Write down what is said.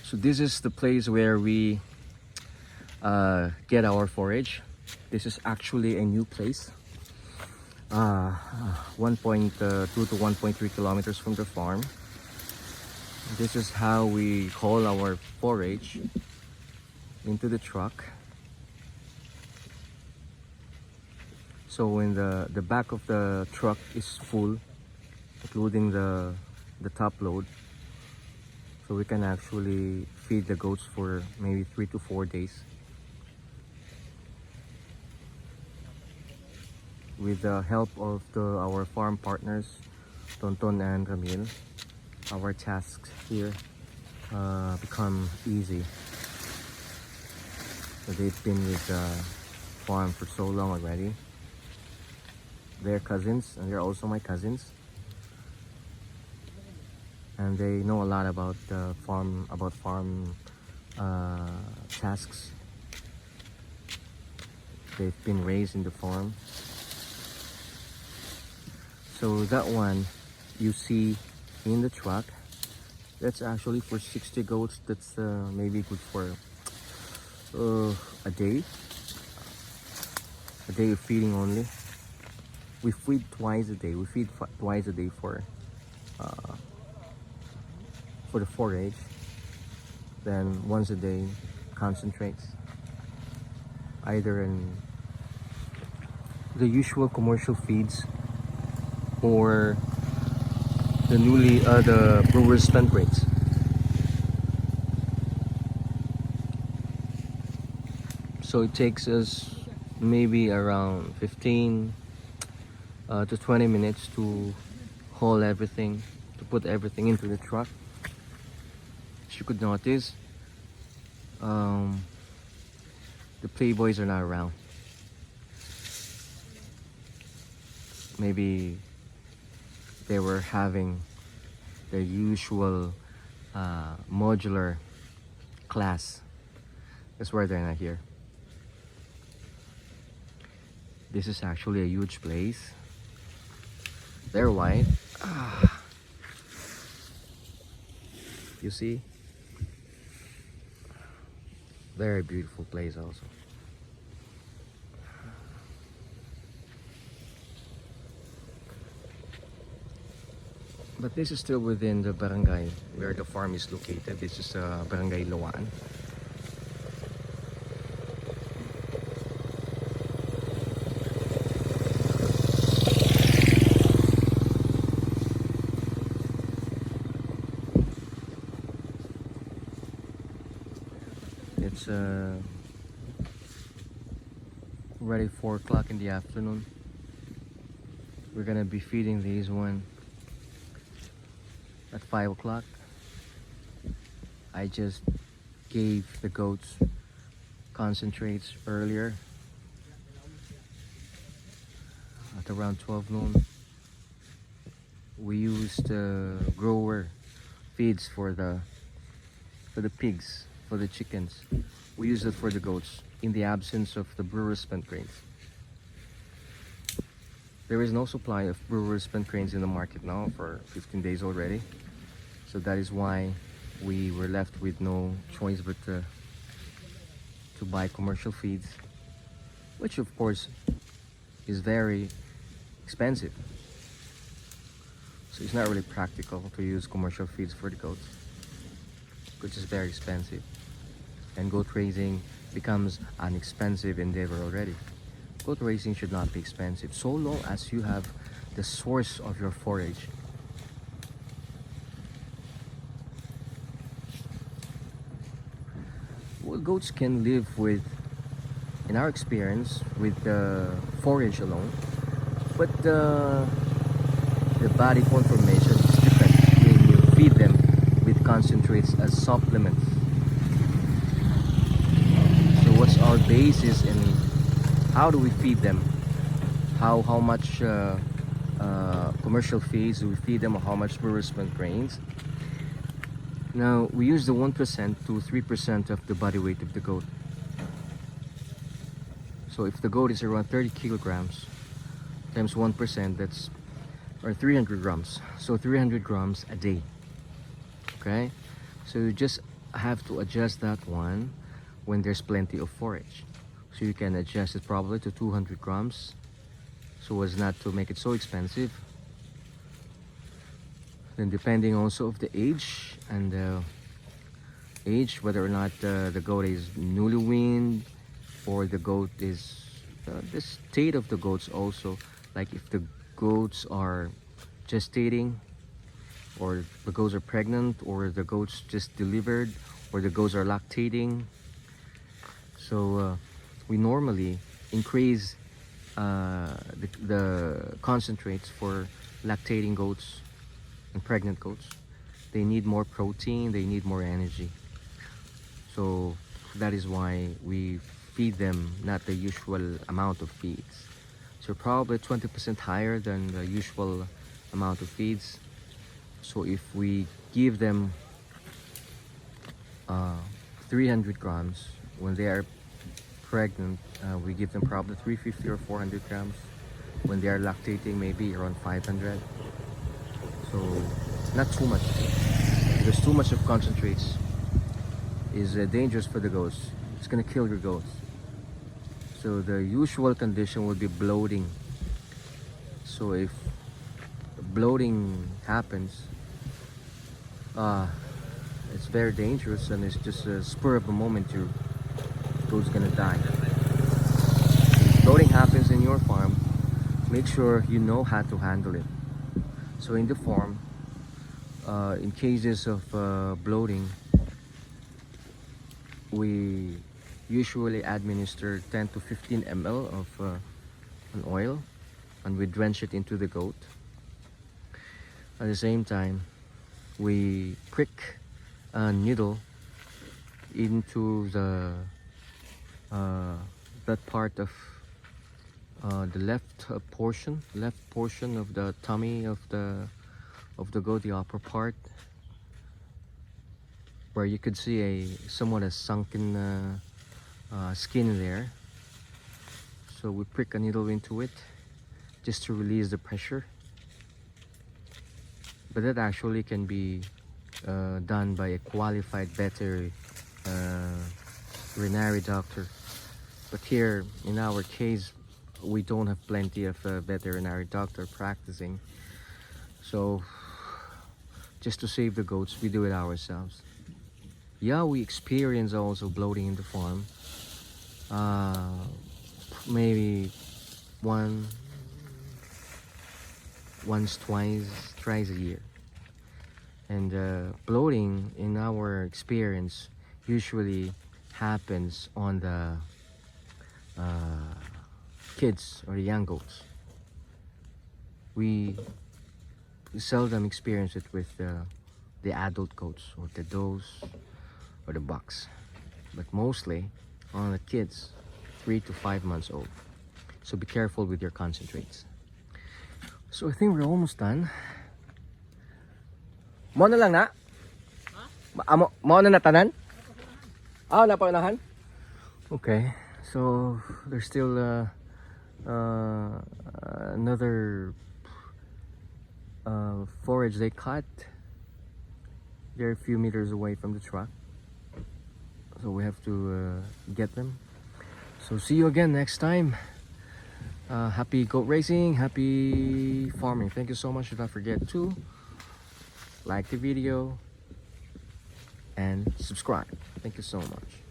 So this is the place where we get our forage. This is actually a new place. 1.2 to 1.3 kilometers from the farm. This is how we haul our forage into the truck. So when the back of the truck is full, including the top load, so we can actually feed the goats for maybe 3 to 4 days. With the help of our farm partners, Tonton and Camille, our tasks here become easy. So they've been with the farm for so long already. They're cousins, and they're also my cousins. And they know a lot about farm tasks. They've been raised in the farm. So that one you see in the truck, that's actually for 60 goats. That's maybe good for a day of feeding only. We feed twice a day. We feed twice a day for the forage. Then once a day concentrates, either in the usual commercial feeds or the brewer's spent grains. So it takes us maybe around 15 to 20 minutes to haul everything, to put everything into the truck. As you could notice, the playboys are not around. Maybe they were having their usual modular class. That's why they're not here. This is actually a huge place. They're white. You see? Very beautiful place also. But this is still within the barangay where the farm is located. This is Barangay Lawaan. It's already 4 o'clock in the afternoon. We're gonna be feeding these one at 5 o'clock. I just gave the goats concentrates earlier at around 12 noon. We used grower feeds for the pigs, for the chickens. We use it for the goats in the absence of the brewer's spent grains. There is no supply of brewer's spent grains in the market now for 15 days already. So that is why we were left with no choice but to buy commercial feeds, which of course is very expensive. So it's not really practical to use commercial feeds for the goats, which is very expensive. And goat raising becomes an expensive endeavor already. Goat raising should not be expensive so long as you have the source of your forage. Well, goats can live with, in our experience, with forage alone, but the body conformation is different when you feed them with concentrates as supplements. So what's our basis and how do we feed them? How much commercial feeds do we feed them, or how much brewer's spent grains? Now we use the 1% to 3% of the body weight of the goat. So if the goat is around 30 kilograms times 1%, that's or 300 grams. So 300 grams a day. Okay, so you just have to adjust that one when there's plenty of forage. So you can adjust it probably to 200 grams so as not to make it so expensive. Then depending also of the age and the age, whether or not the goat is newly weaned or the goat is the state of the goats also, like if the goats are gestating or the goats are pregnant or the goats just delivered or the goats are lactating. So we normally increase the concentrates for lactating goats and pregnant goats. They need more protein, they need more energy. So that is why we feed them not the usual amount of feeds. So probably 20% higher than the usual amount of feeds. So if we give them 300 grams when they are pregnant, we give them probably 350 or 400 grams. When they are lactating, maybe around 500. So not too much, because too much of concentrates is dangerous for the goats. It's gonna kill your goats. So the usual condition would be bloating. So if bloating happens, it's very dangerous, and it's just a spur of the moment your goat's gonna die. If bloating happens in your farm, make sure you know how to handle it. So in the farm, in cases of bloating, we usually administer 10 to 15 ml of an oil, and we drench it into the goat. At the same time, we prick a needle into the that part of the left portion of the tummy of the goat, the upper part, where you could see a somewhat a sunken skin there. So we prick a needle into it just to release the pressure. But that actually can be done by a qualified veterinary doctor. But here in our case, we don't have plenty of veterinary doctor practicing. So just to save the goats, we do it ourselves. Yeah, we experience also bloating in the farm. Maybe once, thrice a year. And bloating, in our experience, usually happens on the kids or the young goats. We seldom experience it with the adult goats or the does or the bucks, but mostly on the kids 3 to 5 months old. So be careful with your concentrates. So I think we're almost done. Mo na lang na? Mo na natanan? Napaunahan? Okay, so there's still another forage they cut. They're a few meters away from the truck, so we have to get them. So see you again next time. Happy goat racing, happy farming. Thank you so much. Do not forget to like the video and subscribe. Thank you so much.